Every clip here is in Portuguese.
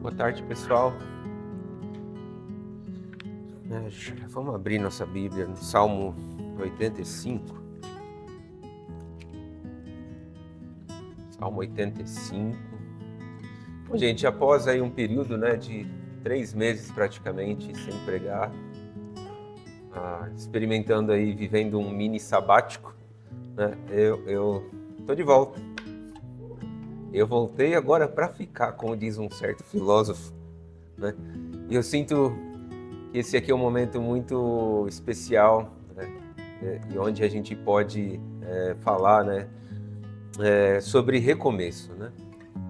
Boa tarde, pessoal. Vamos abrir nossa Bíblia no Salmo 85. Salmo 85. Bom, gente, após aí um período de 3 meses praticamente sem pregar, experimentando aí, vivendo um mini sabático, eu tô de volta. Eu voltei agora para ficar, como diz um certo filósofo, E eu sinto que esse aqui é um momento muito especial, e onde a gente pode falar, sobre recomeço,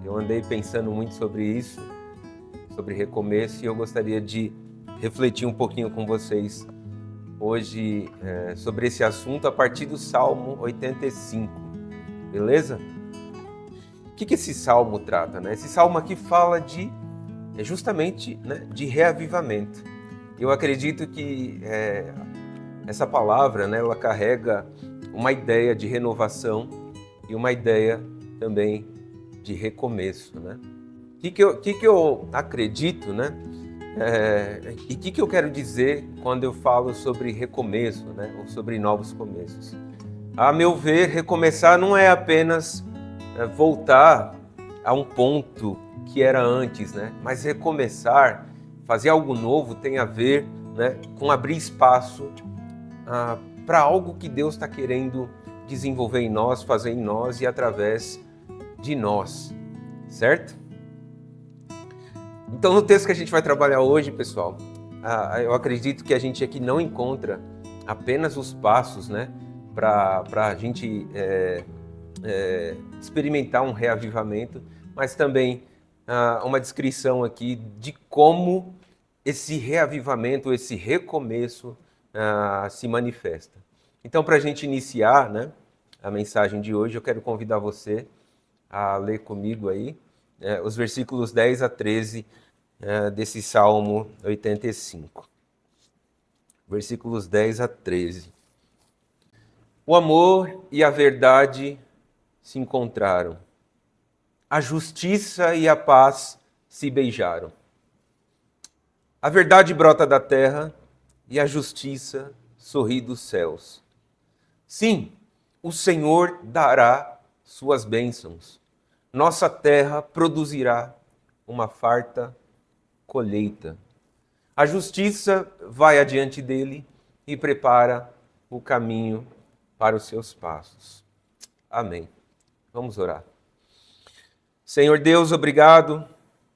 Eu andei pensando muito sobre isso, sobre recomeço, e eu gostaria de refletir um pouquinho com vocês hoje sobre esse assunto a partir do Salmo 85, beleza? O que esse salmo trata? Esse salmo aqui fala justamente de reavivamento. Eu acredito que essa palavra ela carrega uma ideia de renovação e uma ideia também de recomeço. O que eu acredito, e o que eu quero dizer quando eu falo sobre recomeço, ou sobre novos começos? A meu ver, recomeçar não é apenas voltar a um ponto que era antes, mas recomeçar, fazer algo novo tem a ver com abrir espaço para algo que Deus está querendo desenvolver em nós, fazer em nós e através de nós, certo? Então, no texto que a gente vai trabalhar hoje, pessoal, eu acredito que a gente aqui não encontra apenas os passos, para a gente experimentar um reavivamento, mas também uma descrição aqui de como esse reavivamento, esse recomeço se manifesta. Então, para a gente iniciar a mensagem de hoje, eu quero convidar você a ler comigo aí os versículos 10 a 13 desse Salmo 85. Versículos 10 a 13. O amor e a verdade se encontraram. A justiça e a paz se beijaram. A verdade brota da terra e a justiça sorri dos céus. Sim, o Senhor dará suas bênçãos. Nossa terra produzirá uma farta colheita. A justiça vai adiante dele e prepara o caminho para os seus passos. Amém. Vamos orar. Senhor Deus, obrigado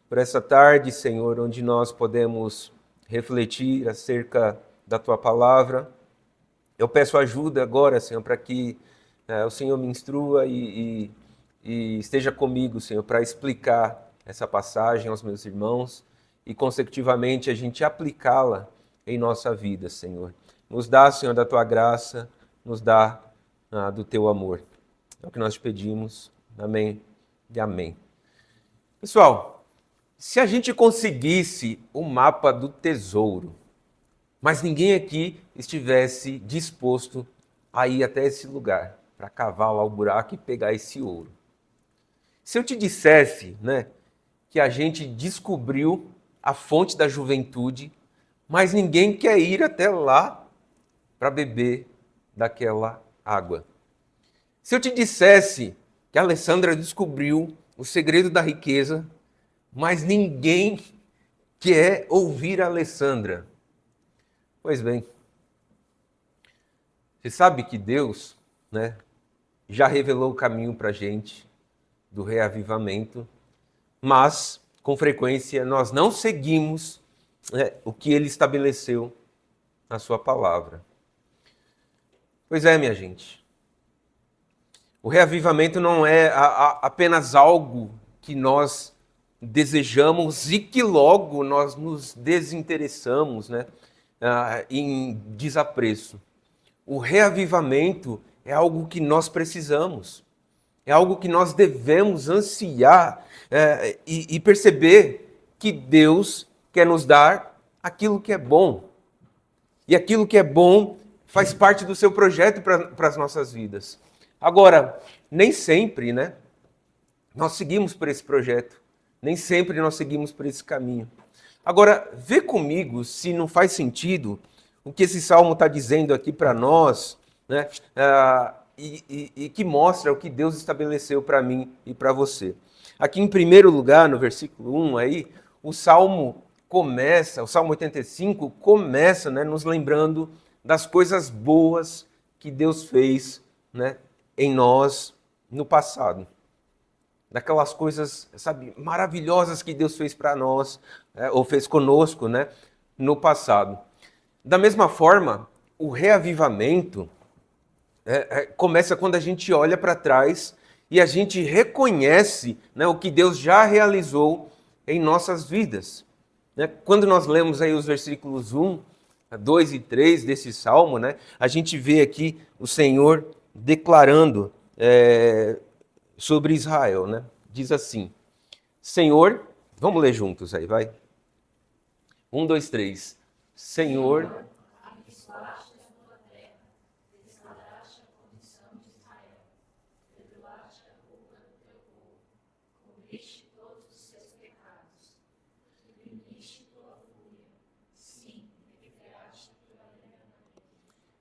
por essa tarde, Senhor, onde nós podemos refletir acerca da Tua palavra. Eu peço ajuda agora, Senhor, para que o Senhor me instrua e esteja comigo, Senhor, para explicar essa passagem aos meus irmãos e, consecutivamente, a gente aplicá-la em nossa vida, Senhor. Nos dá, Senhor, da Tua graça, nos dá do Teu amor. É o que nós te pedimos. Amém e amém. Pessoal, se a gente conseguisse o mapa do tesouro, mas ninguém aqui estivesse disposto a ir até esse lugar, para cavar lá o buraco e pegar esse ouro. Se eu te dissesse, que a gente descobriu a fonte da juventude, mas ninguém quer ir até lá para beber daquela água. Se eu te dissesse que a Alessandra descobriu o segredo da riqueza, mas ninguém quer ouvir a Alessandra. Pois bem, você sabe que Deus, já revelou o caminho para a gente do reavivamento, mas, com frequência, nós não seguimos o que Ele estabeleceu na sua palavra. Pois é, minha gente. O reavivamento não é apenas algo que nós desejamos e que logo nós nos desinteressamos em desapreço. O reavivamento é algo que nós precisamos, é algo que nós devemos ansiar e perceber que Deus quer nos dar aquilo que é bom. E aquilo que é bom faz parte do seu projeto para as nossas vidas. Agora, nem sempre, nós seguimos por esse projeto. Nem sempre nós seguimos por esse caminho. Agora, vê comigo se não faz sentido o que esse salmo está dizendo aqui para nós, né? E que mostra o que Deus estabeleceu para mim e para você. Aqui em primeiro lugar, no versículo 1 aí, o Salmo 85 começa, né, nos lembrando das coisas boas que Deus fez, né, em nós no passado. Daquelas coisas, sabe, maravilhosas que Deus fez para nós, ou fez conosco, né, no passado. Da mesma forma, o reavivamento começa quando a gente olha para trás e a gente reconhece, né, o que Deus já realizou em nossas vidas. Né? Quando nós lemos aí os versículos 1, 2 e 3 desse salmo, né, a gente vê aqui o Senhor declarando sobre Israel. Né? Diz assim, Senhor, vamos ler juntos aí, vai? 1, 2, 3. Senhor,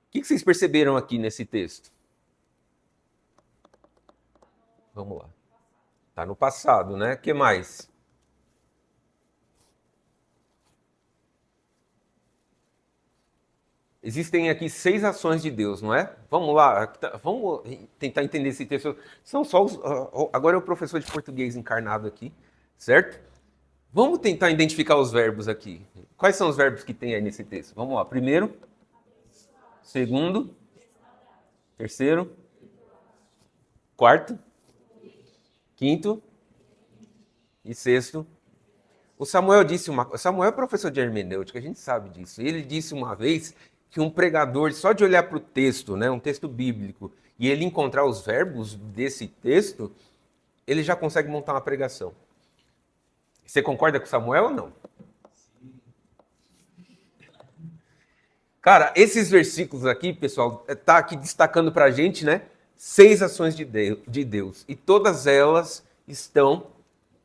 o que vocês perceberam aqui nesse texto? Vamos lá. Está no passado, né? O que mais? Existem aqui 6 ações de Deus, não é? Vamos lá, vamos tentar entender esse texto. São só os, agora é o professor de português encarnado aqui, certo? Vamos tentar identificar os verbos aqui. Quais são os verbos que tem aí nesse texto? Vamos lá. Primeiro, segundo, terceiro, quarto, quinto e sexto. O Samuel Samuel é professor de hermenêutica, a gente sabe disso. Ele disse uma vez que um pregador, só de olhar para o texto, né, um texto bíblico, e ele encontrar os verbos desse texto, ele já consegue montar uma pregação. Você concorda com Samuel ou não? Cara, esses versículos aqui, pessoal, tá aqui destacando para a gente, né, 6 ações de Deus. E todas elas estão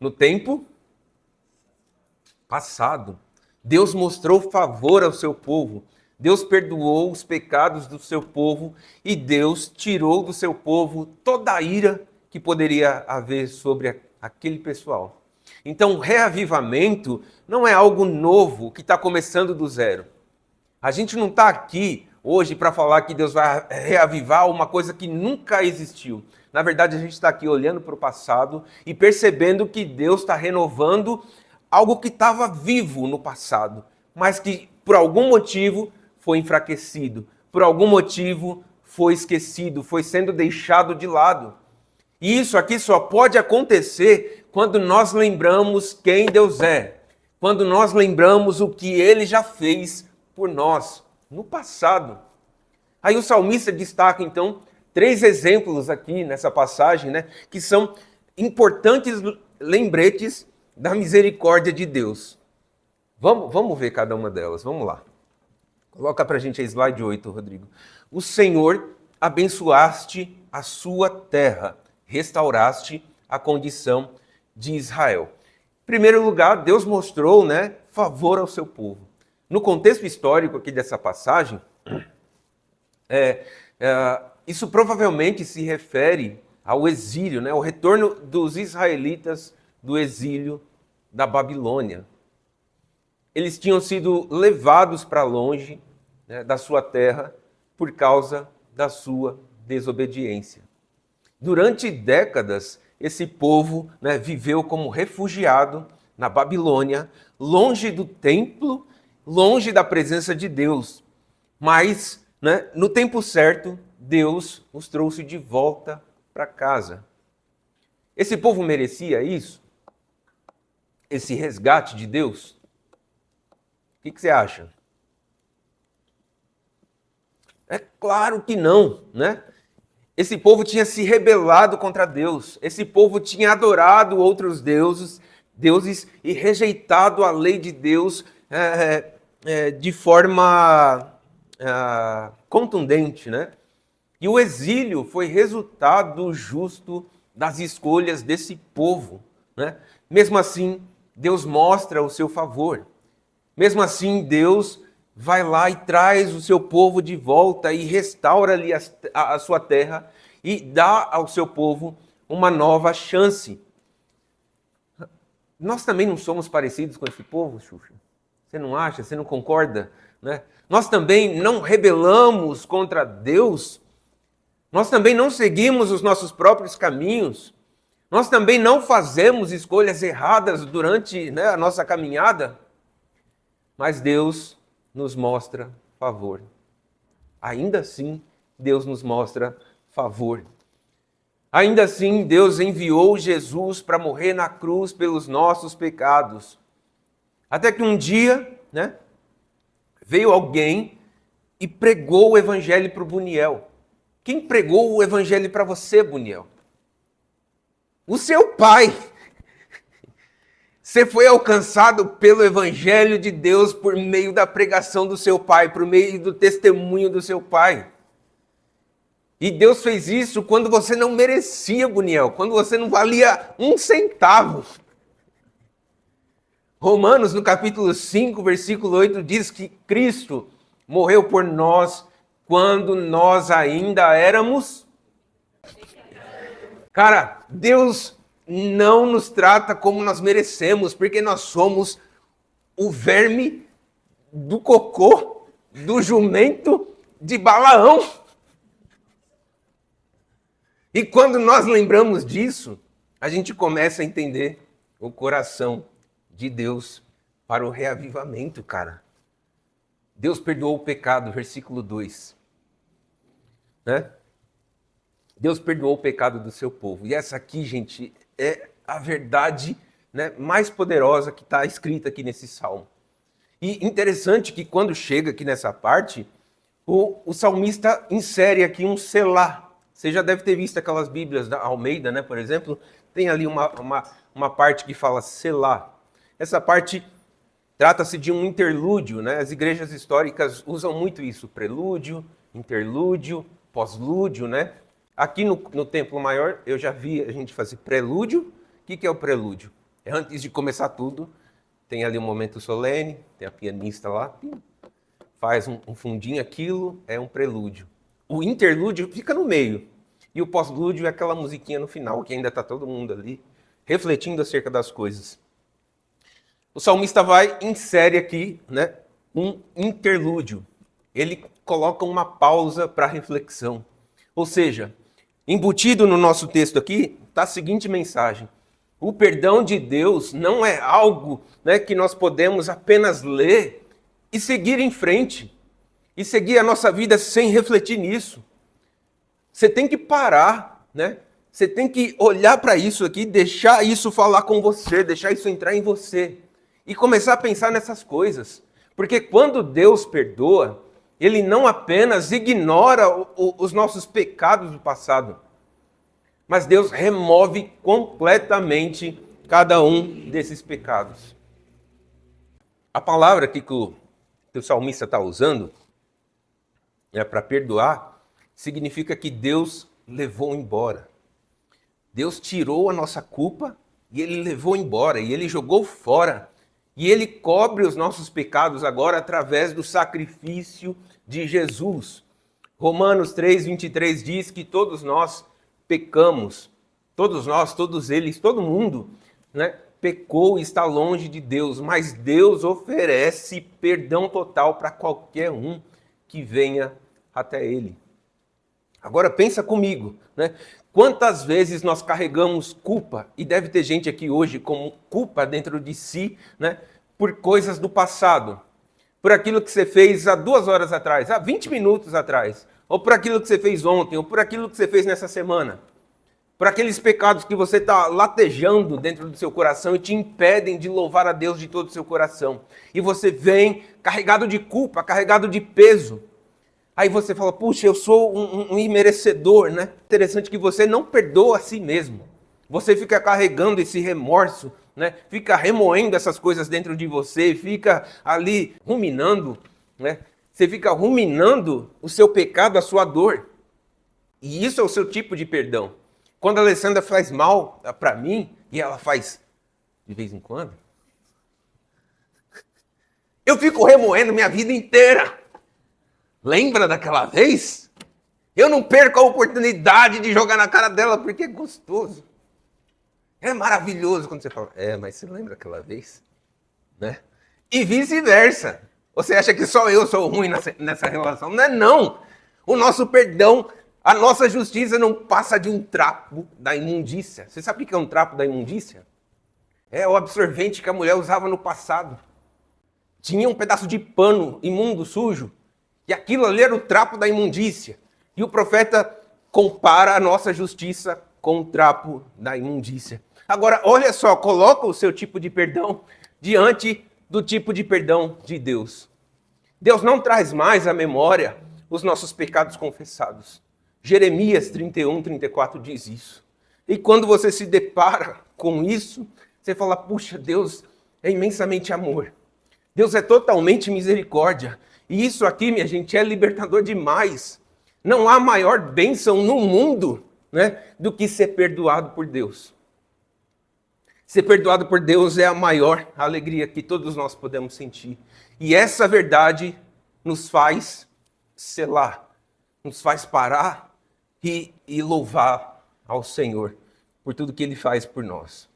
no tempo passado. Deus mostrou favor ao seu povo. Deus perdoou os pecados do seu povo e Deus tirou do seu povo toda a ira que poderia haver sobre aquele pessoal. Então, reavivamento não é algo novo que está começando do zero. A gente não está aqui hoje para falar que Deus vai reavivar uma coisa que nunca existiu. Na verdade, a gente está aqui olhando para o passado e percebendo que Deus está renovando algo que estava vivo no passado, mas que por algum motivo foi enfraquecido, por algum motivo foi esquecido, foi sendo deixado de lado. E isso aqui só pode acontecer quando nós lembramos quem Deus é, quando nós lembramos o que Ele já fez por nós no passado. Aí o salmista destaca então 3 exemplos aqui nessa passagem, né, que são importantes lembretes da misericórdia de Deus. Vamos ver cada uma delas, vamos lá. Coloca para a gente a slide 8, Rodrigo. O Senhor abençoaste a sua terra, restauraste a condição de Israel. Em primeiro lugar, Deus mostrou, né, favor ao seu povo. No contexto histórico aqui dessa passagem, isso provavelmente se refere ao exílio, né, ao retorno dos israelitas do exílio da Babilônia. Eles tinham sido levados para longe, né, da sua terra por causa da sua desobediência. Durante décadas, esse povo, né, viveu como refugiado na Babilônia, longe do templo, longe da presença de Deus. Mas, né, no tempo certo, Deus os trouxe de volta para casa. Esse povo merecia isso? Esse resgate de Deus? O que você acha? É claro que não, né? Esse povo tinha se rebelado contra Deus. Esse povo tinha adorado outros deuses e rejeitado a lei de Deus de forma contundente, né? E o exílio foi resultado justo das escolhas desse povo, né? Mesmo assim, Deus mostra o seu favor. Mesmo assim, Deus vai lá e traz o seu povo de volta e restaura-lhe a sua terra e dá ao seu povo uma nova chance. Nós também não somos parecidos com esse povo, Xuxa? Você não acha? Você não concorda? Né? Nós também não rebelamos contra Deus. Nós também não seguimos os nossos próprios caminhos. Nós também não fazemos escolhas erradas durante, né, a nossa caminhada. Mas Deus nos mostra favor. Ainda assim, Deus nos mostra favor. Ainda assim, Deus enviou Jesus para morrer na cruz pelos nossos pecados. Até que um dia, né, veio alguém e pregou o evangelho para o Buniel. Quem pregou o evangelho para você, Buniel? O seu pai. Você foi alcançado pelo evangelho de Deus por meio da pregação do seu pai, por meio do testemunho do seu pai. E Deus fez isso quando você não merecia, Buniel, quando você não valia um centavo. Romanos, no capítulo 5, versículo 8, diz que Cristo morreu por nós quando nós ainda éramos... Cara, Deus não nos trata como nós merecemos, porque nós somos o verme do cocô, do jumento de Balaão. E quando nós lembramos disso, a gente começa a entender o coração de Deus para o reavivamento, cara. Deus perdoou o pecado, versículo 2. Né? Deus perdoou o pecado do seu povo. E essa aqui, gente, é a verdade, né, mais poderosa que está escrita aqui nesse salmo. E interessante que quando chega aqui nessa parte, o salmista insere aqui um selá. Você já deve ter visto aquelas bíblias da Almeida, né, por exemplo. Tem ali uma parte que fala selá. Essa parte trata-se de um interlúdio, né? As igrejas históricas usam muito isso, prelúdio, interlúdio, pós-lúdio, né? Aqui no Templo Maior eu já vi a gente fazer prelúdio. O que é o prelúdio? É antes de começar tudo, tem ali um momento solene, tem a pianista lá, faz um fundinho, aquilo é um prelúdio. O interlúdio fica no meio e o pós-lúdio é aquela musiquinha no final, que ainda está todo mundo ali refletindo acerca das coisas. O salmista vai e insere aqui, né, um interlúdio. Ele coloca uma pausa para reflexão. Ou seja, embutido no nosso texto aqui está a seguinte mensagem: o perdão de Deus não é algo, né, que nós podemos apenas ler e seguir em frente, e seguir a nossa vida sem refletir nisso. Você tem que parar, né? Você tem que olhar para isso aqui, deixar isso falar com você, deixar isso entrar em você e começar a pensar nessas coisas. Porque quando Deus perdoa, Ele não apenas ignora os nossos pecados do passado, mas Deus remove completamente cada um desses pecados. A palavra aqui que o salmista está usando, para perdoar, significa que Deus levou embora. Deus tirou a nossa culpa e Ele levou embora, e Ele jogou fora. E Ele cobre os nossos pecados agora através do sacrifício de Jesus. Romanos 3:23 diz que todos nós pecamos. Todos nós, todos eles, todo mundo, né, pecou e está longe de Deus. Mas Deus oferece perdão total para qualquer um que venha até Ele. Agora pensa comigo, né? Quantas vezes nós carregamos culpa, e deve ter gente aqui hoje com culpa dentro de si, né, por coisas do passado, por aquilo que você fez há 2 horas atrás, há 20 minutos atrás, ou por aquilo que você fez ontem, ou por aquilo que você fez nessa semana, por aqueles pecados que você está latejando dentro do seu coração e te impedem de louvar a Deus de todo o seu coração. E você vem carregado de culpa, carregado de peso. Aí você fala, puxa, eu sou um imerecedor, né? Interessante que você não perdoa a si mesmo. Você fica carregando esse remorso, né? Fica remoendo essas coisas dentro de você, fica ali ruminando, né? Você fica ruminando o seu pecado, a sua dor. E isso é o seu tipo de perdão. Quando a Alessandra faz mal para mim, e ela faz de vez em quando. Eu fico remoendo minha vida inteira. Lembra daquela vez? Eu não perco a oportunidade de jogar na cara dela porque é gostoso. É maravilhoso quando você fala, mas você lembra aquela vez? Né? E vice-versa. Você acha que só eu sou ruim nessa relação? Não é não. O nosso perdão, a nossa justiça não passa de um trapo da imundícia. Você sabe o que é um trapo da imundícia? É o absorvente que a mulher usava no passado. Tinha um pedaço de pano imundo, sujo, e aquilo ali era o trapo da imundícia. E o profeta compara a nossa justiça com o trapo da imundícia. Agora, olha só, coloca o seu tipo de perdão diante do tipo de perdão de Deus. Deus não traz mais à memória os nossos pecados confessados. Jeremias 31, 34 diz isso. E quando você se depara com isso, você fala, puxa, Deus é imensamente amor. Deus é totalmente misericórdia. E isso aqui, minha gente, é libertador demais. Não há maior bênção no mundo, né, do que ser perdoado por Deus. Ser perdoado por Deus é a maior alegria que todos nós podemos sentir. E essa verdade nos faz selar, nos faz parar e louvar ao Senhor por tudo que Ele faz por nós.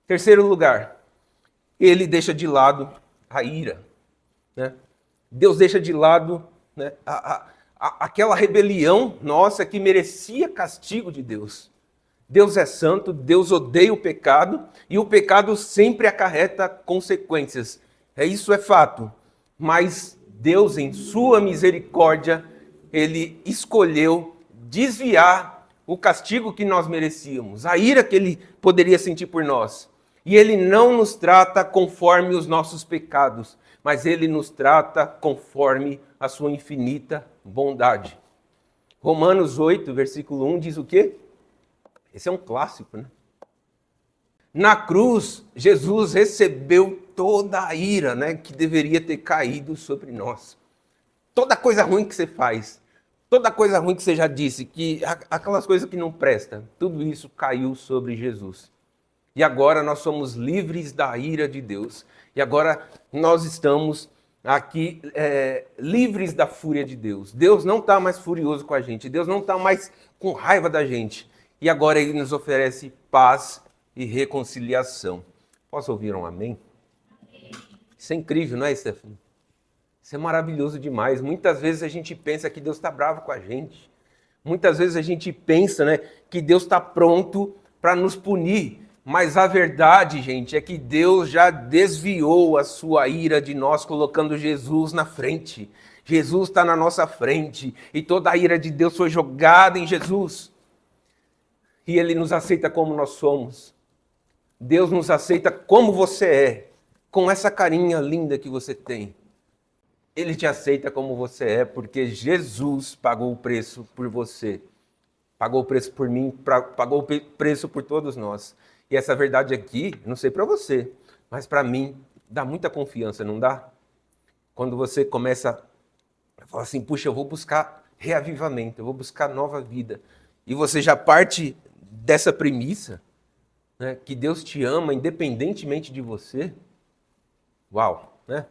Terceiro lugar, Ele deixa de lado a ira. Né? Deus deixa de lado, né, aquela rebelião nossa que merecia castigo de Deus. Deus é santo, Deus odeia o pecado e o pecado sempre acarreta consequências. Isso é fato. Mas Deus, em sua misericórdia, Ele escolheu desviar o castigo que nós merecíamos, a ira que Ele poderia sentir por nós. E Ele não nos trata conforme os nossos pecados, mas Ele nos trata conforme a sua infinita bondade. Romanos 8, versículo 1 diz o quê? Esse é um clássico, né? Na cruz, Jesus recebeu toda a ira, né, que deveria ter caído sobre nós. Toda coisa ruim que você faz, toda coisa ruim que você já disse, aquelas coisas que não prestam, tudo isso caiu sobre Jesus. E agora nós somos livres da ira de Deus. E agora nós estamos aqui livres da fúria de Deus. Deus não está mais furioso com a gente. Deus não está mais com raiva da gente. E agora Ele nos oferece paz e reconciliação. Posso ouvir um amém? Isso é incrível, não é, Stephanie? Isso é maravilhoso demais. Muitas vezes a gente pensa que Deus está bravo com a gente. Muitas vezes a gente pensa, né, que Deus está pronto para nos punir. Mas a verdade, gente, é que Deus já desviou a sua ira de nós, colocando Jesus na frente. Jesus está na nossa frente e toda a ira de Deus foi jogada em Jesus. E Ele nos aceita como nós somos. Deus nos aceita como você é, com essa carinha linda que você tem. Ele te aceita como você é, porque Jesus pagou o preço por você. Pagou o preço por mim, pagou o preço por todos nós. E essa verdade aqui, não sei para você, mas para mim dá muita confiança, não dá? Quando você começa a falar assim, puxa, eu vou buscar reavivamento, eu vou buscar nova vida. E você já parte dessa premissa, né, que Deus te ama independentemente de você. Uau, né?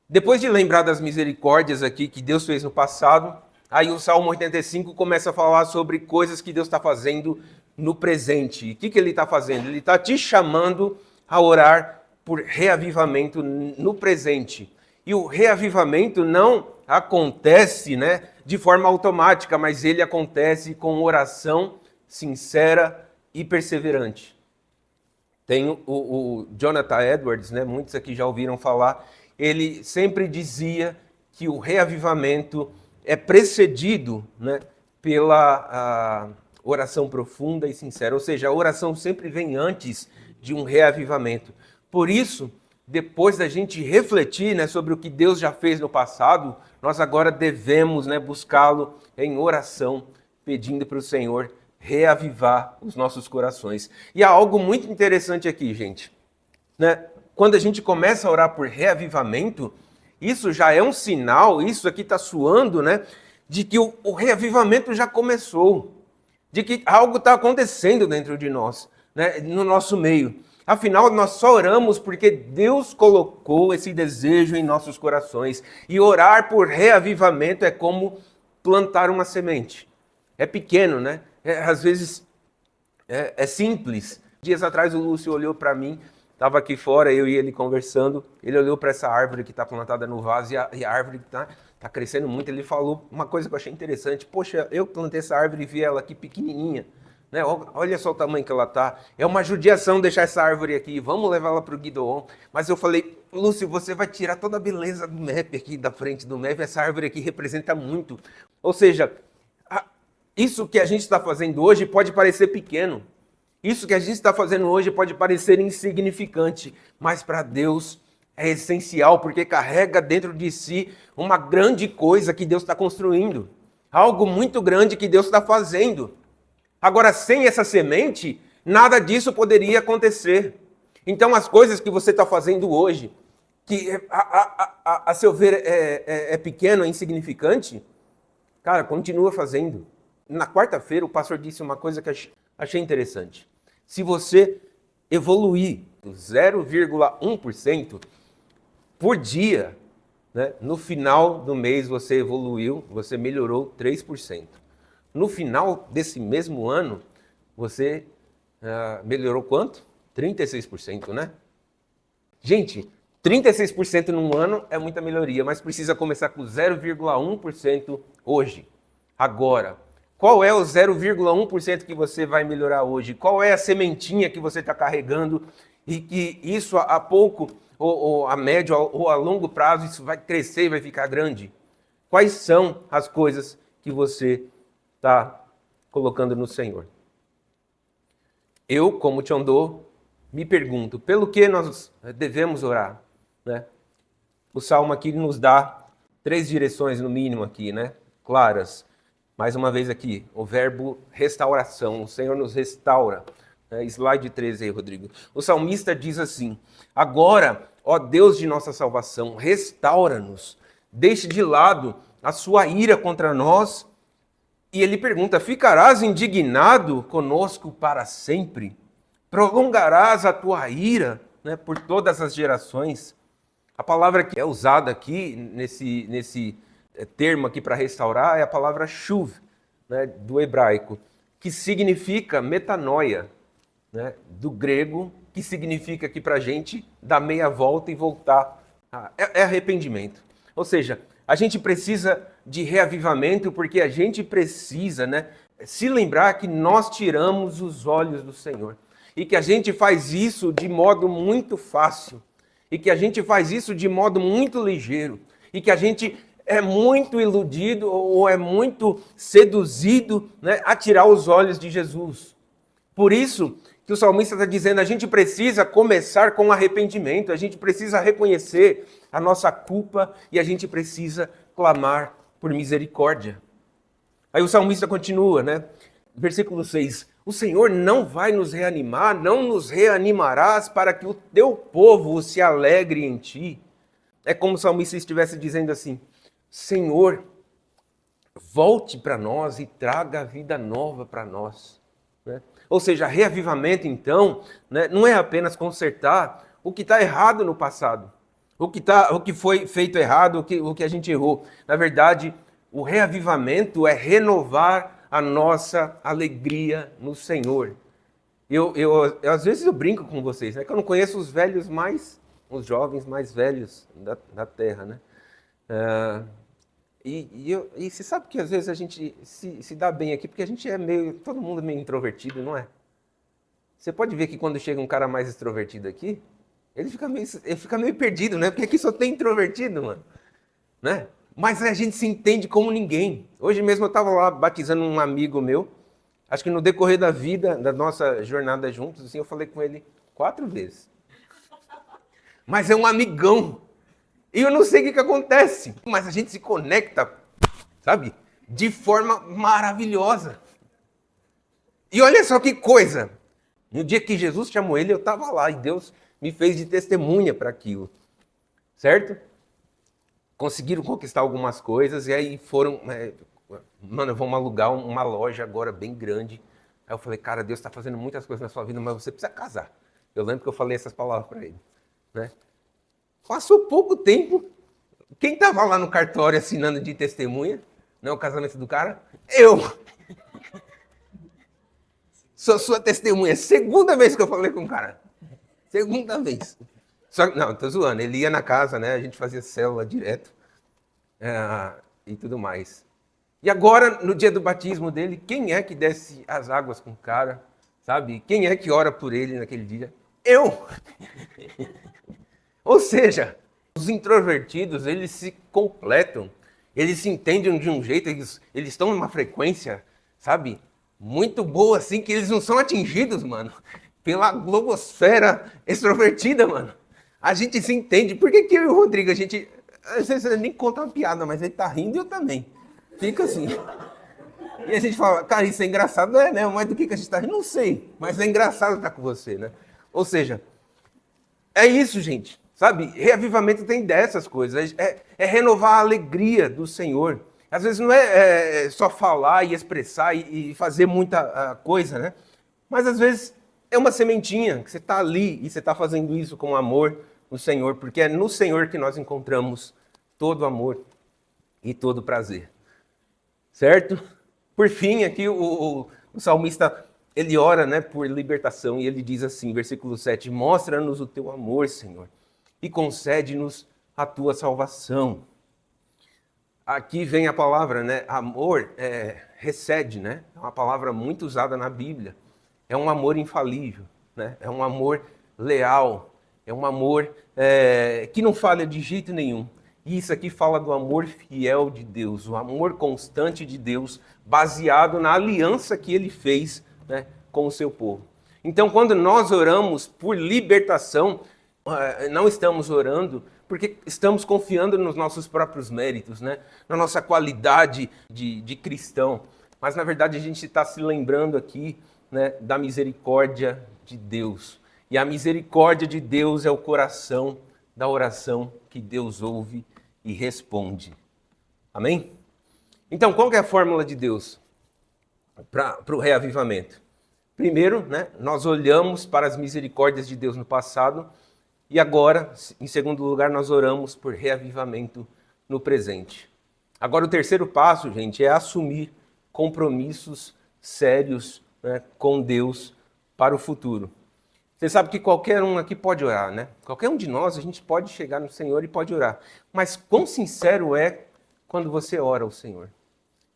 Depois de lembrar das misericórdias aqui que Deus fez no passado, aí o Salmo 85 começa a falar sobre coisas que Deus está fazendo no presente. E o que Ele está fazendo? Ele está te chamando a orar por reavivamento no presente. E o reavivamento não acontece, né, de forma automática, mas ele acontece com oração sincera e perseverante. Tem o Jonathan Edwards, né, muitos aqui já ouviram falar, ele sempre dizia que o reavivamento é precedido, né, pela oração profunda e sincera. Ou seja, a oração sempre vem antes de um reavivamento. Por isso, depois da gente refletir, né, sobre o que Deus já fez no passado, nós agora devemos, né, buscá-lo em oração, pedindo para o Senhor reavivar os nossos corações. E há algo muito interessante aqui, gente. Né? Quando a gente começa a orar por reavivamento, isso já é um sinal, isso aqui está soando, né, de que o reavivamento já começou, de que algo está acontecendo dentro de nós, né, no nosso meio. Afinal, nós só oramos porque Deus colocou esse desejo em nossos corações. E orar por reavivamento é como plantar uma semente. É pequeno, né? Às vezes é simples. Dias atrás o Lúcio olhou para mim, estava aqui fora, eu e ele conversando. Ele olhou para essa árvore que está plantada no vaso e a árvore está crescendo muito. Ele falou uma coisa que eu achei interessante. Poxa, eu plantei essa árvore e vi ela aqui pequenininha. Né? Olha só o tamanho que ela está. É uma judiação deixar essa árvore aqui. Vamos levá-la para o Guidoon. Mas eu falei, Lúcio, você vai tirar toda a beleza do MEP aqui da frente do MEP. Essa árvore aqui representa muito. Ou seja, isso que a gente está fazendo hoje pode parecer pequeno. Isso que a gente está fazendo hoje pode parecer insignificante. Mas para Deus é essencial, porque carrega dentro de si uma grande coisa que Deus está construindo. Algo muito grande que Deus está fazendo. Agora, sem essa semente, nada disso poderia acontecer. Então, as coisas que você está fazendo hoje, que a seu ver é pequeno, é insignificante, cara, continua fazendo. Na quarta-feira, o pastor disse uma coisa que achei interessante. Se você evoluir 0,1% por dia, né, no final do mês você evoluiu, você melhorou 3%. No final desse mesmo ano, você melhorou quanto? 36%, né? Gente, 36% num ano é muita melhoria, mas precisa começar com 0,1% hoje, agora. Qual é o 0,1% que você vai melhorar hoje? Qual é a sementinha que você está carregando e que isso a pouco, ou a médio, ou a longo prazo, isso vai crescer e vai ficar grande? Quais são as coisas que você está colocando no Senhor? Eu, como Tiondô, me pergunto, pelo que nós devemos orar? Né? O Salmo aqui nos dá 3 direções, no mínimo, aqui, né? Claras. Mais uma vez aqui, o verbo restauração. O Senhor nos restaura. Slide 13 aí, Rodrigo. O salmista diz assim: agora, ó Deus de nossa salvação, restaura-nos. Deixe de lado a sua ira contra nós. E ele pergunta: ficarás indignado conosco para sempre? Prolongarás a tua ira, né, por todas as gerações? A palavra que é usada aqui, nesse termo aqui para restaurar, é a palavra shuv, né, do hebraico, que significa metanoia, né, do grego, que significa aqui para a gente dar meia volta e voltar. É arrependimento. Ou seja, a gente precisa de reavivamento porque a gente precisa, né, se lembrar que nós tiramos os olhos do Senhor. E que a gente faz isso de modo muito fácil. E que a gente faz isso de modo muito ligeiro. E que a gente é muito iludido ou é muito seduzido, né, a tirar os olhos de Jesus. Por isso que o salmista está dizendo, a gente precisa começar com arrependimento, a gente precisa reconhecer a nossa culpa e a gente precisa clamar por misericórdia. Aí o salmista continua, né? Versículo 6, o Senhor não vai nos reanimar, não nos reanimarás para que o teu povo se alegre em ti. É como se o salmista estivesse dizendo assim, Senhor, volte para nós e traga a vida nova para nós. Né? Ou seja, reavivamento, então, né, não é apenas consertar o que está errado no passado, o que foi feito errado, o que a gente errou. Na verdade, o reavivamento é renovar a nossa alegria no Senhor. Às vezes eu brinco com vocês, né, que eu não conheço os jovens mais velhos da Terra, né? E você sabe que às vezes a gente se dá bem aqui, porque a gente todo mundo é meio introvertido, não é? Você pode ver que quando chega um cara mais extrovertido aqui, ele fica meio perdido, né? Porque aqui só tem introvertido, mano. Né? Mas a gente se entende como ninguém. Hoje mesmo eu estava lá batizando um amigo meu, acho que no decorrer da vida, da nossa jornada juntos, assim, eu falei com ele 4 vezes. Mas é um amigão. E eu não sei o que acontece, mas a gente se conecta, sabe? De forma maravilhosa. E olha só que coisa. No dia que Jesus chamou ele, eu estava lá e Deus me fez de testemunha para aquilo. Certo? Conseguiram conquistar algumas coisas e aí foram... mano, vamos alugar uma loja agora bem grande. Aí eu falei, cara, Deus está fazendo muitas coisas na sua vida, mas você precisa casar. Eu lembro que eu falei essas palavras para ele. Né? Passou pouco tempo. Quem estava lá no cartório assinando de testemunha, né, o casamento do cara? Eu! Sou sua testemunha. Segunda vez que eu falei com o cara. Segunda vez. Só, não, tô zoando. Ele ia na casa, né? A gente fazia célula direto. E tudo mais. E agora, no dia do batismo dele, quem é que desce as águas com o cara? Sabe? Quem é que ora por ele naquele dia? Eu! Ou seja, os introvertidos, eles se completam. Eles se entendem de um jeito, eles estão numa frequência, sabe? Muito boa, assim, que eles não são atingidos, mano, pela globosfera extrovertida, mano. A gente se entende. Por que eu e o Rodrigo, a gente... Às vezes ele nem conta uma piada, mas ele tá rindo e eu também. Fica assim. E a gente fala, cara, isso é engraçado, não é, né? Mas do que a gente tá rindo? Não sei, mas é engraçado estar com você, né? Ou seja, é isso, gente. Sabe? Reavivamento tem dessas coisas. É renovar a alegria do Senhor. Às vezes não é só falar e expressar e fazer muita coisa, né? Mas às vezes é uma sementinha que você está ali e você está fazendo isso com amor no Senhor, porque é no Senhor que nós encontramos todo amor e todo prazer. Certo? Por fim, aqui o salmista, ele ora, né, por libertação e ele diz assim, versículo 7, mostra-nos o teu amor, Senhor, e concede-nos a tua salvação. Aqui vem a palavra, né? Amor recede, né? É uma palavra muito usada na Bíblia. É um amor infalível, né? É um amor leal, é um amor que não falha de jeito nenhum. E isso aqui fala do amor fiel de Deus, o amor constante de Deus, baseado na aliança que ele fez, né, com o seu povo. Então, quando nós oramos por libertação, não estamos orando porque estamos confiando nos nossos próprios méritos, né? Na nossa qualidade de cristão. Mas, na verdade, a gente está se lembrando aqui, né, da misericórdia de Deus. E a misericórdia de Deus é o coração da oração que Deus ouve e responde. Amém? Então, qual que é a fórmula de Deus para o reavivamento? Primeiro, né, nós olhamos para as misericórdias de Deus no passado. E agora, em segundo lugar, nós oramos por reavivamento no presente. Agora, o terceiro passo, gente, é assumir compromissos sérios, né, com Deus para o futuro. Você sabe que qualquer um aqui pode orar, né? Qualquer um de nós, a gente pode chegar no Senhor e pode orar. Mas quão sincero é quando você ora ao Senhor?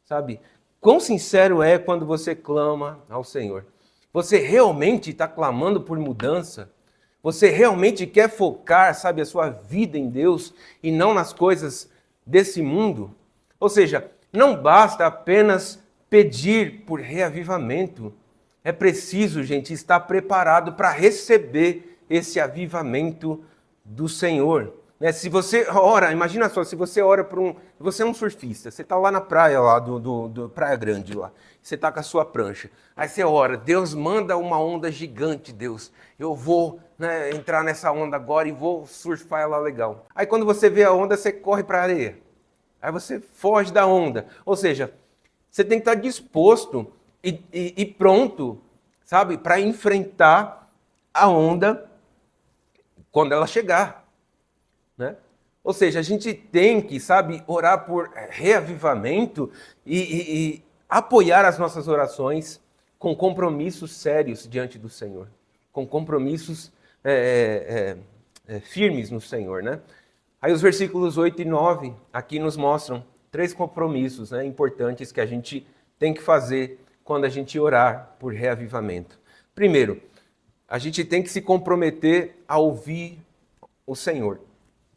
Sabe? Quão sincero é quando você clama ao Senhor? Você realmente está clamando por mudança? Você realmente quer focar, sabe, a sua vida em Deus e não nas coisas desse mundo? Ou seja, não basta apenas pedir por reavivamento. É preciso, gente, estar preparado para receber esse avivamento do Senhor. Né? Se você ora, imagina só, se você ora por você é um surfista, você está lá na praia, lá do Praia Grande, lá. Você está com a sua prancha. Aí você ora, Deus manda uma onda gigante, Deus. Eu vou, né, entrar nessa onda agora e vou surfar ela legal. Aí quando você vê a onda, você corre para a areia. Aí você foge da onda. Ou seja, você tem que estar disposto e pronto, sabe, para enfrentar a onda quando ela chegar. Né? Ou seja, a gente tem que, sabe, orar por reavivamento e apoiar as nossas orações com compromissos sérios diante do Senhor, com compromissos firmes no Senhor, né? Aí os versículos 8 e 9 aqui nos mostram 3 compromissos, né, importantes que a gente tem que fazer quando a gente orar por reavivamento. Primeiro, a gente tem que se comprometer a ouvir o Senhor.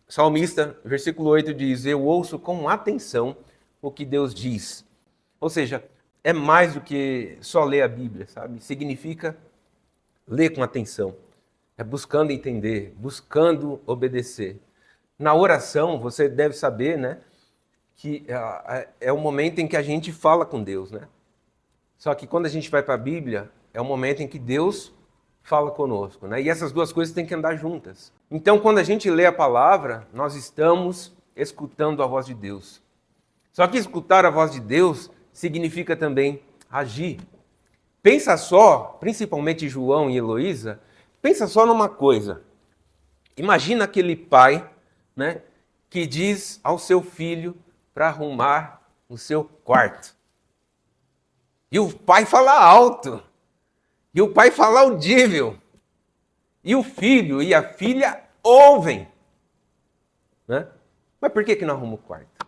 O salmista, versículo 8 diz, eu ouço com atenção o que Deus diz. Ou seja, é mais do que só ler a Bíblia, sabe? Significa ler com atenção. É buscando entender, buscando obedecer. Na oração, você deve saber, né, que é o momento em que a gente fala com Deus, né? Só que quando a gente vai para a Bíblia, é o momento em que Deus fala conosco, né? E essas duas coisas têm que andar juntas. Então, quando a gente lê a palavra, nós estamos escutando a voz de Deus. Só que escutar a voz de Deus significa também agir. Pensa só, principalmente João e Heloísa, Pensa só numa coisa. Imagina aquele pai, né, que diz ao seu filho para arrumar o seu quarto. E o pai fala alto. E o pai fala audível. E o filho e a filha ouvem. Né? Mas por que não arruma o quarto?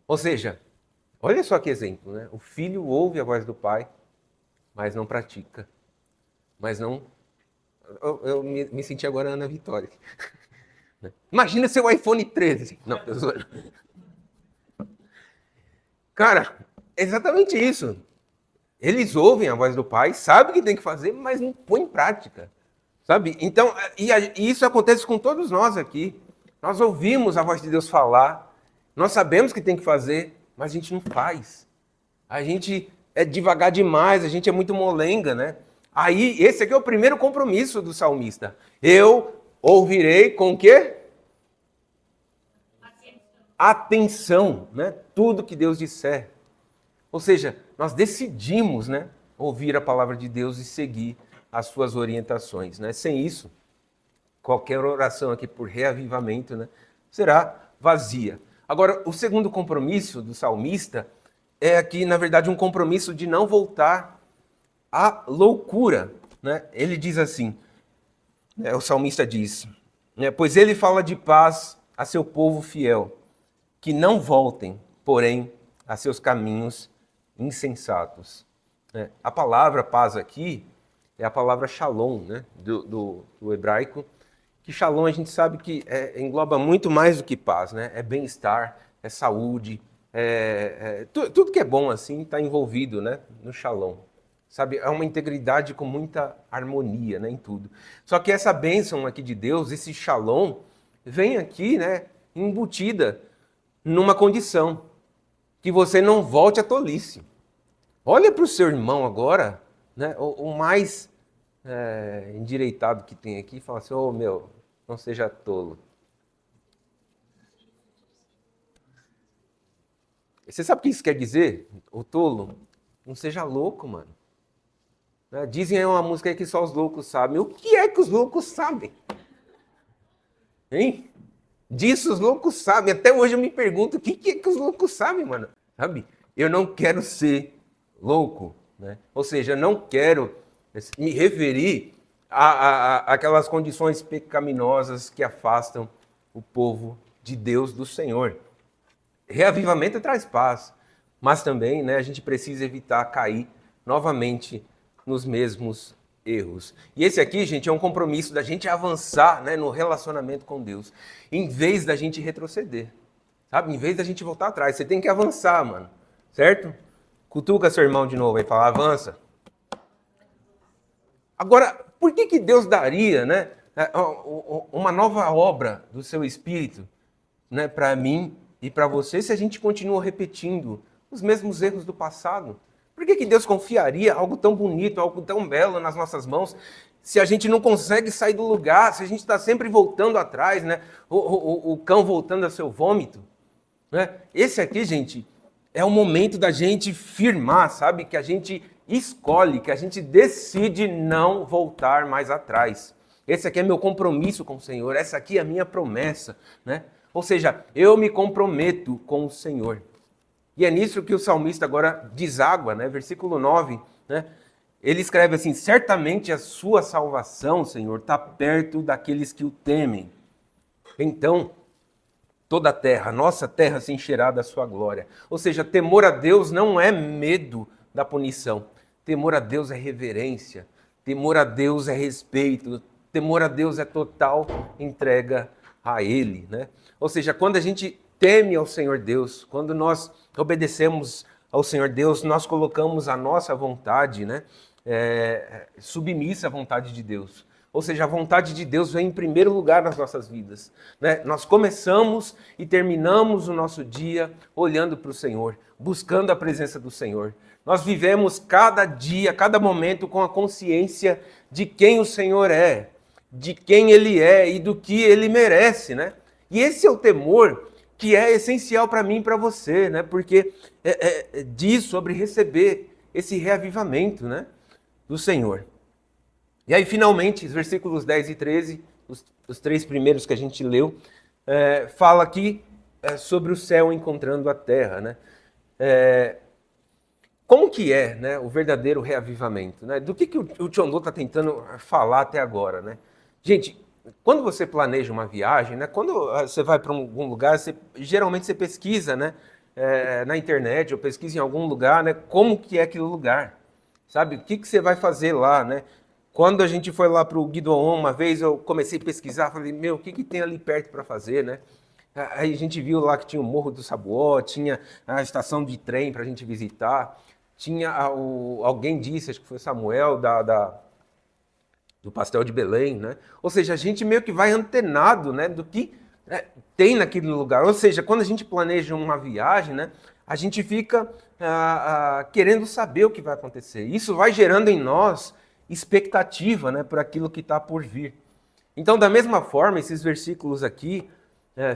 Ou seja, olha só que exemplo, né? O filho ouve a voz do pai, mas não pratica. Mas não... Eu me senti agora Ana Vitória. Imagina seu iPhone 13. Não, eu sou... Cara, é exatamente isso. Eles ouvem a voz do pai, sabem o que tem que fazer, mas não põe em prática. Sabe? Então, e isso acontece com todos nós aqui. Nós ouvimos a voz de Deus falar, nós sabemos o que tem que fazer, mas a gente não faz. A gente é devagar demais, a gente é muito molenga, né? Aí, esse aqui é o primeiro compromisso do salmista. Eu ouvirei com o quê? Atenção, né? Tudo que Deus disser. Ou seja, nós decidimos, né, ouvir a palavra de Deus e seguir as suas orientações, né? Sem isso, qualquer oração aqui por reavivamento, né, será vazia. Agora, o segundo compromisso do salmista é aqui, na verdade, um compromisso de não voltar à loucura, né? Ele diz assim, o salmista diz, né, pois ele fala de paz a seu povo fiel, que não voltem, porém, a seus caminhos insensatos. A palavra paz aqui é a palavra shalom, né, do hebraico, que shalom a gente sabe que engloba muito mais do que paz, né? É bem-estar, é saúde, tudo que é bom assim está envolvido, né, no shalom. Sabe, é uma integridade com muita harmonia, né, em tudo. Só que essa bênção aqui de Deus, esse shalom, vem aqui, né, embutida numa condição, que você não volte à tolice. Olha para o seu irmão agora, né, o mais endireitado que tem aqui, e fala assim, meu, não seja tolo. Você sabe o que isso quer dizer? O tolo? Não seja louco, mano. Dizem aí uma música aí que só os loucos sabem. O que é que os loucos sabem? Hein? Disso os loucos sabem. Até hoje eu me pergunto, o que é que os loucos sabem, mano? Sabe? Eu não quero ser louco, né? Ou seja, eu não quero me referir a aquelas condições pecaminosas que afastam o povo de Deus, do Senhor. Reavivamento traz paz, mas também, né, a gente precisa evitar cair novamente nos mesmos erros. E esse aqui, gente, é um compromisso da gente avançar, né, no relacionamento com Deus, em vez da gente retroceder, sabe? Em vez da gente voltar atrás, você tem que avançar, mano, certo? Cutuca seu irmão de novo e fala, avança. Agora, por que Deus daria, né, uma nova obra do seu Espírito, né, para mim e para você, se a gente continua repetindo os mesmos erros do passado? Por que Deus confiaria algo tão bonito, algo tão belo nas nossas mãos, se a gente não consegue sair do lugar, se a gente está sempre voltando atrás, né? O cão voltando ao seu vômito? Né? Esse aqui, gente, é o momento da gente firmar, sabe? Que a gente escolhe, que a gente decide não voltar mais atrás. Esse aqui é meu compromisso com o Senhor, essa aqui é a minha promessa, né? Ou seja, eu me comprometo com o Senhor. E é nisso que o salmista agora deságua, né? Versículo 9, né? Ele escreve assim, certamente a sua salvação, Senhor, está perto daqueles que o temem. Então, toda a terra, nossa terra se encherá da sua glória. Ou seja, temor a Deus não é medo da punição. Temor a Deus é reverência. Temor a Deus é respeito. Temor a Deus é total entrega a Ele, né? Ou seja, quando a gente teme ao Senhor Deus, quando nós obedecemos ao Senhor Deus, nós colocamos a nossa vontade, né, submissa à vontade de Deus. Ou seja, a vontade de Deus vem em primeiro lugar nas nossas vidas, né? Nós começamos e terminamos o nosso dia olhando para o Senhor, buscando a presença do Senhor. Nós vivemos cada dia, cada momento com a consciência de quem o Senhor é, de quem Ele é e do que Ele merece, né? E esse é o temor que é essencial para mim e para você, né? Porque diz sobre receber esse reavivamento, né? do Senhor. E aí, finalmente, os versículos 10 e 13, os três primeiros que a gente leu, fala aqui sobre o céu encontrando a terra, né? Como que é, né, o verdadeiro reavivamento? Né? Do que o Tiongô está tentando falar até agora? Né? Gente, quando você planeja uma viagem, né, quando você vai para algum lugar, geralmente você pesquisa, né, na internet ou pesquisa em algum lugar, né, como que é aquele lugar. Sabe? O que você vai fazer lá, né? Quando a gente foi lá para o Guidoon uma vez, eu comecei a pesquisar, falei, meu, o que tem ali perto para fazer, né? Aí a gente viu lá que tinha o Morro do Sabuó, tinha a estação de trem para a gente visitar, tinha alguém disse, acho que foi Samuel, do Pastel de Belém, né? Ou seja, a gente meio que vai antenado, né, do que tem naquele lugar. Ou seja, quando a gente planeja uma viagem, né, a gente fica querendo saber o que vai acontecer. Isso vai gerando em nós expectativa, né, por aquilo que está por vir. Então, da mesma forma, esses versículos aqui,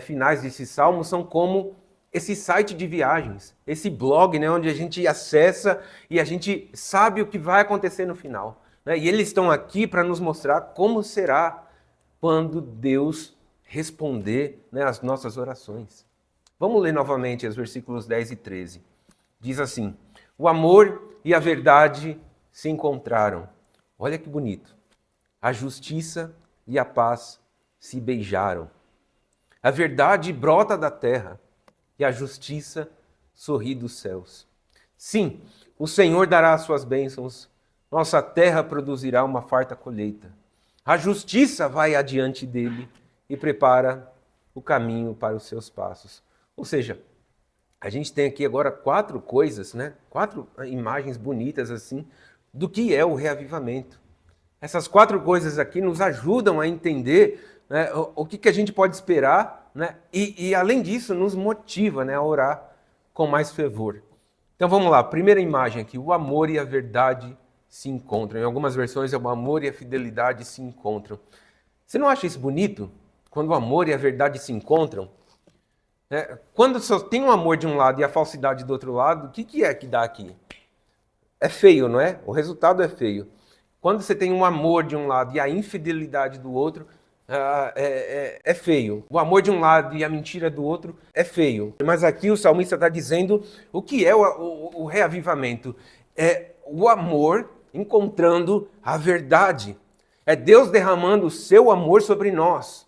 finais desse salmo, são como esse site de viagens, esse blog, né, onde a gente acessa e a gente sabe o que vai acontecer no final. Né? E eles estão aqui para nos mostrar como será quando Deus responder, né, as nossas orações. Vamos ler novamente os versículos 10 e 13. Diz assim: o amor e a verdade se encontraram. Olha que bonito. A justiça e a paz se beijaram. A verdade brota da terra e a justiça sorri dos céus. Sim, o Senhor dará as suas bênçãos, nossa terra produzirá uma farta colheita. A justiça vai adiante dele e prepara o caminho para os seus passos. Ou seja, a gente tem aqui agora 4 coisas, né? 4 imagens bonitas assim, do que é o reavivamento. Essas 4 coisas aqui nos ajudam a entender, né, o que a gente pode esperar, né, e além disso nos motiva, né, a orar com mais fervor. Então vamos lá, primeira imagem aqui, o amor e a verdade se encontram. Em algumas versões é o amor e a fidelidade se encontram. Você não acha isso bonito? Quando o amor e a verdade se encontram? Quando só tem o amor de um lado e a falsidade do outro lado, o que é que dá aqui? É feio, não é? O resultado é feio. Quando você tem um amor de um lado e a infidelidade do outro, é feio. O amor de um lado e a mentira do outro é feio. Mas aqui o salmista está dizendo o que é o reavivamento. É o amor encontrando a verdade. É Deus derramando o seu amor sobre nós.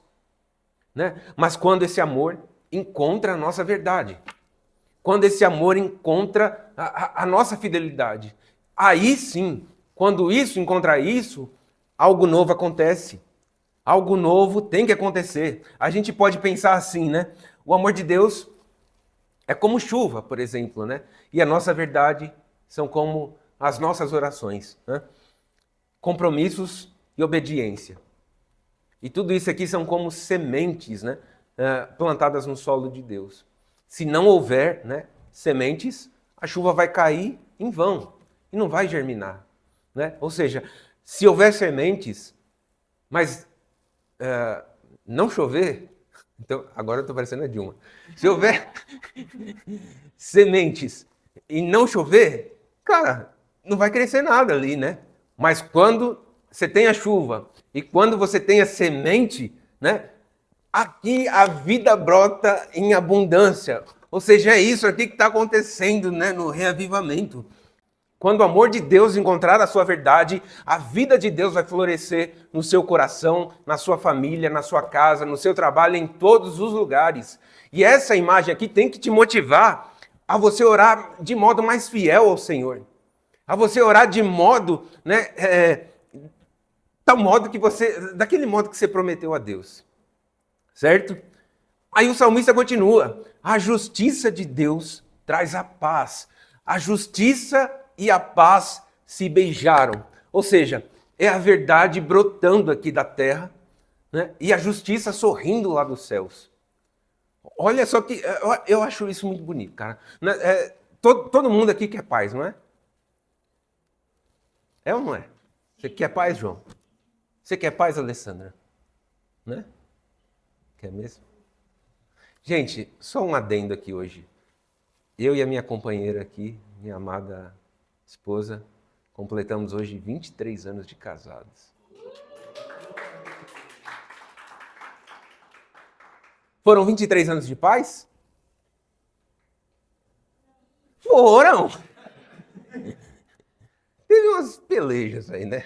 Né? Mas quando esse amor encontra a nossa verdade, quando esse amor encontra a nossa fidelidade, aí sim, quando isso encontra isso, algo novo acontece. Algo novo tem que acontecer. A gente pode pensar assim, né? O amor de Deus é como chuva, por exemplo, né? E a nossa verdade são como as nossas orações, né? Compromissos e obediência. E tudo isso aqui são como sementes, né? Plantadas no solo de Deus. Se não houver, né, sementes, a chuva vai cair em vão e não vai germinar. Né? Ou seja, se houver sementes, mas não chover, então agora eu estou parecendo a Dilma. Se houver sementes e não chover, cara, não vai crescer nada ali, né? Mas quando você tem a chuva e quando você tem a semente, né? Aqui a vida brota em abundância. Ou seja, é isso aqui que está acontecendo, né, no reavivamento. Quando o amor de Deus encontrar a sua verdade, a vida de Deus vai florescer no seu coração, na sua família, na sua casa, no seu trabalho, em todos os lugares. E essa imagem aqui tem que te motivar a você orar de modo mais fiel ao Senhor. A você orar de modo, né, tal modo que daquele modo que você prometeu a Deus. Certo? Aí o salmista continua: a justiça de Deus traz a paz. A justiça e a paz se beijaram. Ou seja, é a verdade brotando aqui da terra, né? E a justiça sorrindo lá dos céus. Olha só que eu acho isso muito bonito, cara. Todo mundo aqui quer paz, não é? É ou não é? Você quer paz, João? Você quer paz, Alessandra? Né? Quer mesmo? Gente, só um adendo aqui hoje. Eu e a minha companheira aqui, minha amada esposa, Completamos hoje 23 anos de casados. Foram 23 anos de paz? Foram! Teve umas pelejas aí, né?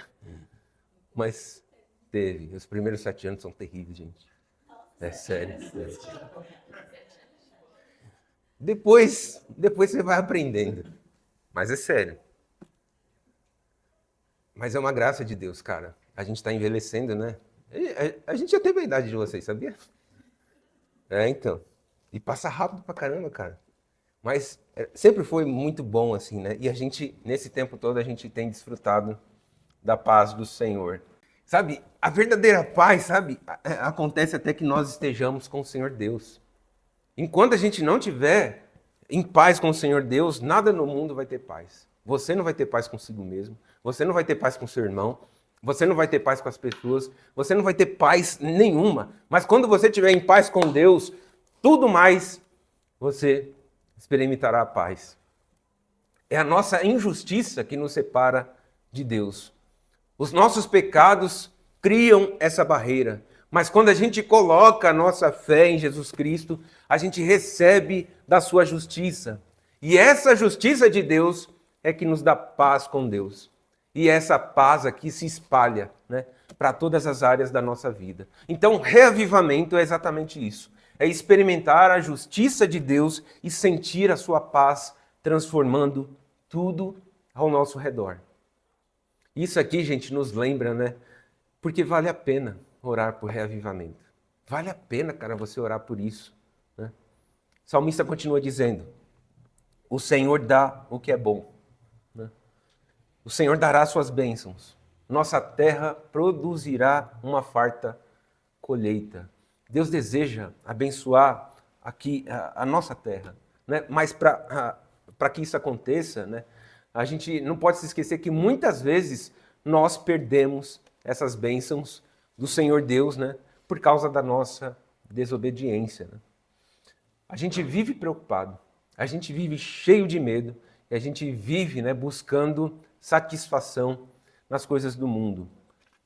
Mas teve. Os primeiros 7 anos são terríveis, gente. É sério. Depois você vai aprendendo. Mas é sério. Mas é uma graça de Deus, cara. A gente está envelhecendo, né? A gente já teve a idade de vocês, sabia? Então. E passa rápido pra caramba, cara. Mas sempre foi muito bom, assim, né? E a gente, nesse tempo todo, a gente tem desfrutado da paz do Senhor. Sabe, a verdadeira paz, sabe, acontece até que nós estejamos com o Senhor Deus. Enquanto a gente não tiver em paz com o Senhor Deus, nada no mundo vai ter paz. Você não vai ter paz consigo mesmo, você não vai ter paz com seu irmão, você não vai ter paz com as pessoas, você não vai ter paz nenhuma. Mas quando você estiver em paz com Deus, tudo mais você experimentará a paz. É a nossa injustiça que nos separa de Deus. Os nossos pecados criam essa barreira. Mas quando a gente coloca a nossa fé em Jesus Cristo, a gente recebe da sua justiça. E essa justiça de Deus é que nos dá paz com Deus. E essa paz aqui se espalha, né, para todas as áreas da nossa vida. Então, reavivamento é exatamente isso. É experimentar a justiça de Deus e sentir a sua paz transformando tudo ao nosso redor. Isso aqui, gente, nos lembra, né? Porque vale a pena orar por reavivamento. Vale a pena, cara, você orar por isso, né? O salmista continua dizendo: o Senhor dá o que é bom, né? O Senhor dará suas bênçãos. Nossa terra produzirá uma farta colheita. Deus deseja abençoar aqui a nossa terra, né? Mas para que isso aconteça, né, a gente não pode se esquecer que muitas vezes nós perdemos essas bênçãos do Senhor Deus, né, por causa da nossa desobediência, né? A gente vive preocupado, a gente vive cheio de medo, e a gente vive, né, buscando satisfação nas coisas do mundo.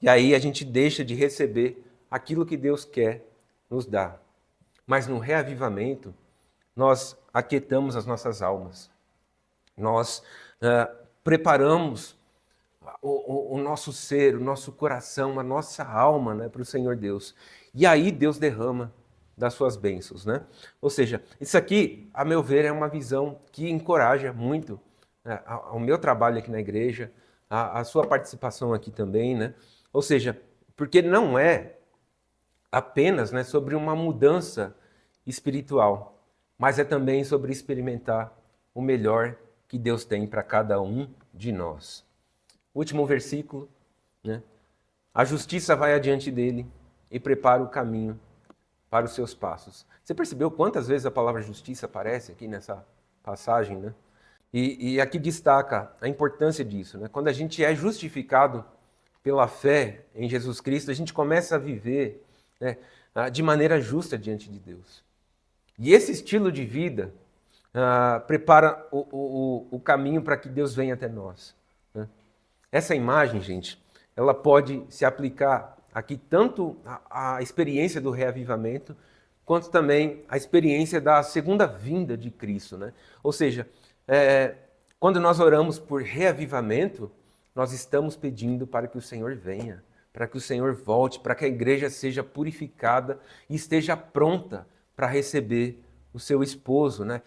E aí a gente deixa de receber aquilo que Deus quer nos dar. Mas no reavivamento, nós aquietamos as nossas almas. Nós preparamos o nosso ser, o nosso coração, a nossa alma, né, para o Senhor Deus. E aí Deus derrama das suas bênçãos, né? Ou seja, isso aqui, a meu ver, é uma visão que encoraja muito o meu trabalho aqui na igreja, a sua participação aqui também, né? Ou seja, porque não é apenas, né, sobre uma mudança espiritual, mas é também sobre experimentar o melhor que Deus tem para cada um de nós. Último versículo, né? A justiça vai adiante dele e prepara o caminho para os seus passos. Você percebeu quantas vezes a palavra justiça aparece aqui nessa passagem, né? E aqui destaca a importância disso, né? Quando a gente é justificado pela fé em Jesus Cristo, a gente começa a viver, né, de maneira justa diante de Deus. E esse estilo de vida prepara o caminho para que Deus venha até nós, né? Essa imagem, gente, ela pode se aplicar aqui tanto à experiência do reavivamento, quanto também à experiência da segunda vinda de Cristo, né? Ou seja, quando nós oramos por reavivamento, nós estamos pedindo para que o Senhor venha, para que o Senhor volte, para que a igreja seja purificada e esteja pronta para receber o seu esposo, né?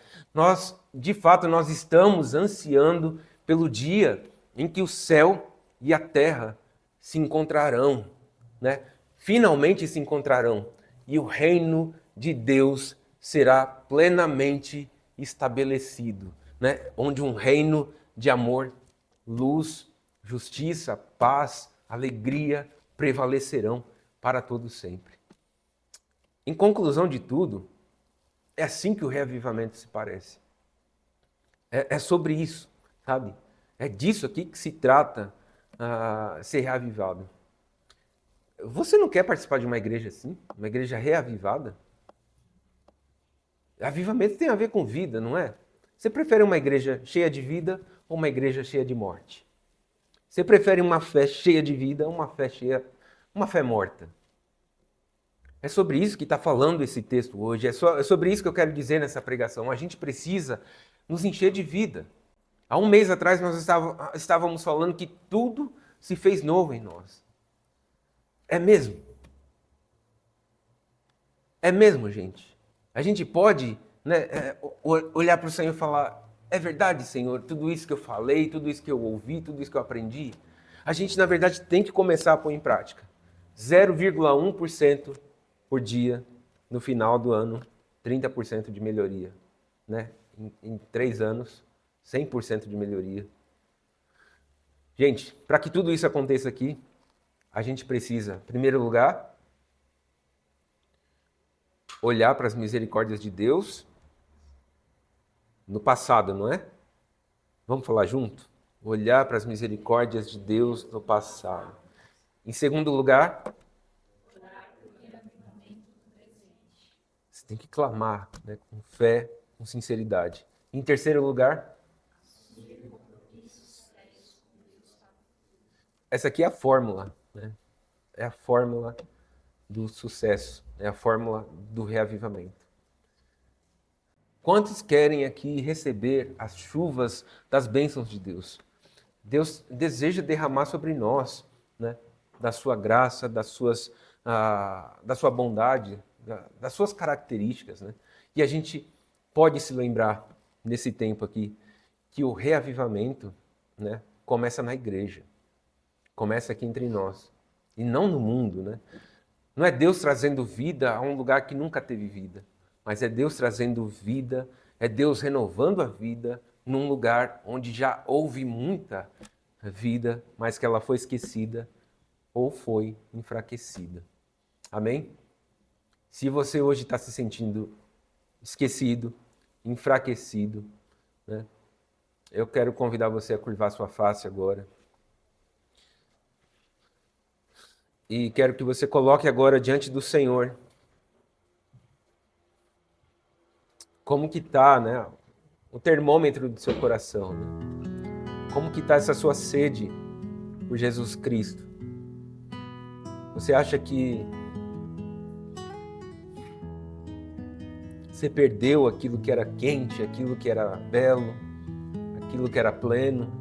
De fato, nós estamos ansiando pelo dia em que o céu e a terra se encontrarão, né? Finalmente se encontrarão e o reino de Deus será plenamente estabelecido, né? Onde um reino de amor, luz, justiça, paz, alegria prevalecerão para todo sempre. Em conclusão de tudo, é assim que o reavivamento se parece. É sobre isso, sabe? É disso aqui que se trata ser reavivado. Você não quer participar de uma igreja assim? Uma igreja reavivada? Avivamento tem a ver com vida, não é? Você prefere uma igreja cheia de vida ou uma igreja cheia de morte? Você prefere uma fé cheia de vida ou uma fé morta? É sobre isso que está falando esse texto hoje. É sobre isso que eu quero dizer nessa pregação. A gente precisa nos encher de vida. Há um mês atrás nós estávamos falando que tudo se fez novo em nós. É mesmo? É mesmo, gente? A gente pode, né, olhar para o Senhor e falar: é verdade, Senhor, tudo isso que eu falei, tudo isso que eu ouvi, tudo isso que eu aprendi. A gente, na verdade, tem que começar a pôr em prática. 0,1% por dia, no final do ano, 30% de melhoria. Né? Em 3 anos, 100% de melhoria. Gente, para que tudo isso aconteça aqui, a gente precisa, em primeiro lugar, olhar para as misericórdias de Deus no passado, não é? Vamos falar junto? Olhar para as misericórdias de Deus no passado. Em segundo lugar, você tem que clamar, né, com fé, com sinceridade. Em terceiro lugar, essa aqui é a fórmula, né? É a fórmula do sucesso, é a fórmula do reavivamento. Quantos querem aqui receber as chuvas das bênçãos de Deus? Deus deseja derramar sobre nós, né, da sua graça, da sua bondade, das suas características. Né? E a gente pode se lembrar, nesse tempo aqui, que o reavivamento, né, começa na igreja. Começa aqui entre nós. E não no mundo. Né? Não é Deus trazendo vida a um lugar que nunca teve vida. Mas é Deus trazendo vida, é Deus renovando a vida num lugar onde já houve muita vida, mas que ela foi esquecida ou foi enfraquecida. Amém? Se você hoje está se sentindo esquecido, enfraquecido, né, eu quero convidar você a curvar sua face agora. E quero que você coloque agora diante do Senhor como que está, né, o termômetro do seu coração. Né? Como que está essa sua sede por Jesus Cristo? Você acha que você perdeu aquilo que era quente, aquilo que era belo, aquilo que era pleno,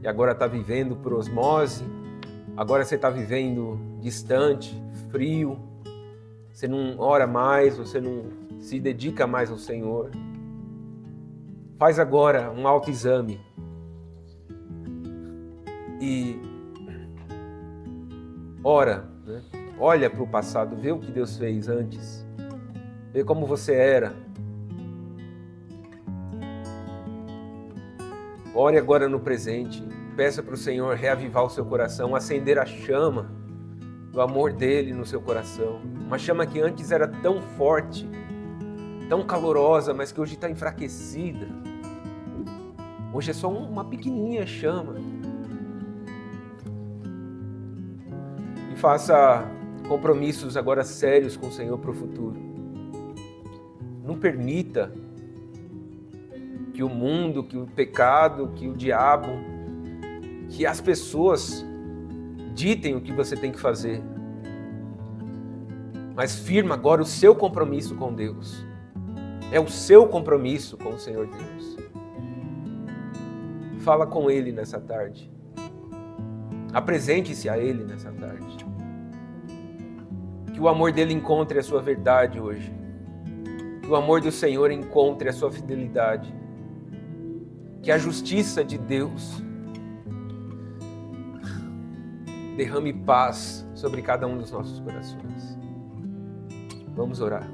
e agora está vivendo por osmose? Agora você está vivendo distante, frio, você não ora mais, você não se dedica mais ao Senhor. Faz agora um autoexame e ora, né? Olha para o passado, vê o que Deus fez antes, vê como você era. Ore agora no presente, peça para o Senhor reavivar o seu coração, acender a chama do amor dele no seu coração. Uma chama que antes era tão forte, tão calorosa, mas que hoje está enfraquecida. Hoje é só uma pequenininha chama. E faça compromissos agora sérios com o Senhor para o futuro. Não permita que o mundo, que o pecado, que o diabo, que as pessoas ditem o que você tem que fazer. Mas firma agora o seu compromisso com Deus. É o seu compromisso com o Senhor Deus. Fala com Ele nessa tarde. Apresente-se a Ele nessa tarde. Que o amor dele encontre a sua verdade hoje. Que o amor do Senhor encontre a sua fidelidade. Que a justiça de Deus derrame paz sobre cada um dos nossos corações. Vamos orar.